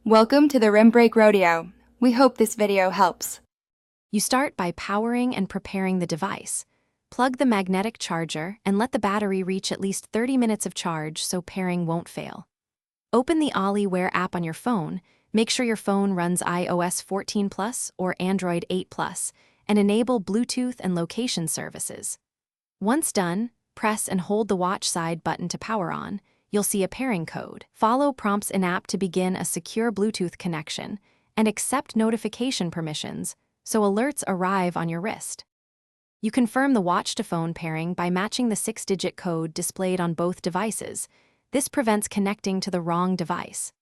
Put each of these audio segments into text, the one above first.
Welcome to the Rim Break Rodeo. We hope this video helps. You start by powering and preparing the device. Plug the magnetic charger and let the battery reach at least 30 minutes of charge so pairing won't fail. Open the Olywear app on your phone, make sure your phone runs iOS 14 Plus or Android 8 Plus, and enable Bluetooth and location services. Once done, press and hold the watch side button to power on. You'll see a pairing code. Follow prompts in-app to begin a secure Bluetooth connection and accept notification permissions so alerts arrive on your wrist. You confirm the watch-to-phone pairing by matching the 6-digit code displayed on both devices. This prevents connecting to the wrong device.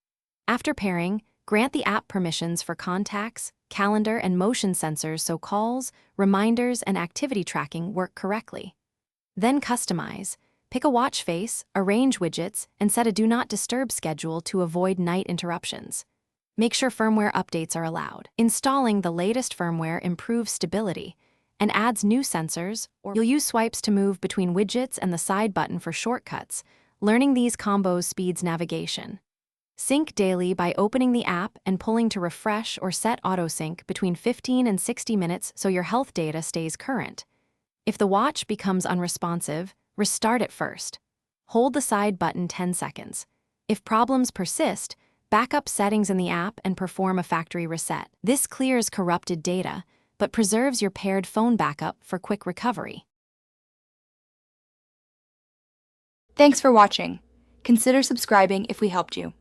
After pairing, grant the app permissions for contacts, calendar, and motion sensors so calls, reminders, and activity tracking work correctly. Then customize. Pick a watch face, arrange widgets, and set a Do Not Disturb schedule to avoid night interruptions. Make sure firmware updates are allowed. Installing the latest firmware improves stability and adds new sensors, or you'll use swipes to move between widgets and the side button for shortcuts. Learning these combos speeds navigation. Sync daily by opening the app and pulling to refresh or set auto-sync between 15 and 60 minutes so your health data stays current. If the watch becomes unresponsive, restart it first. Hold the side button 10 seconds. If problems persist, back up settings in the app and perform a factory reset. This clears corrupted data, but preserves your paired phone backup for quick recovery. Thanks for watching. Consider subscribing if we helped you.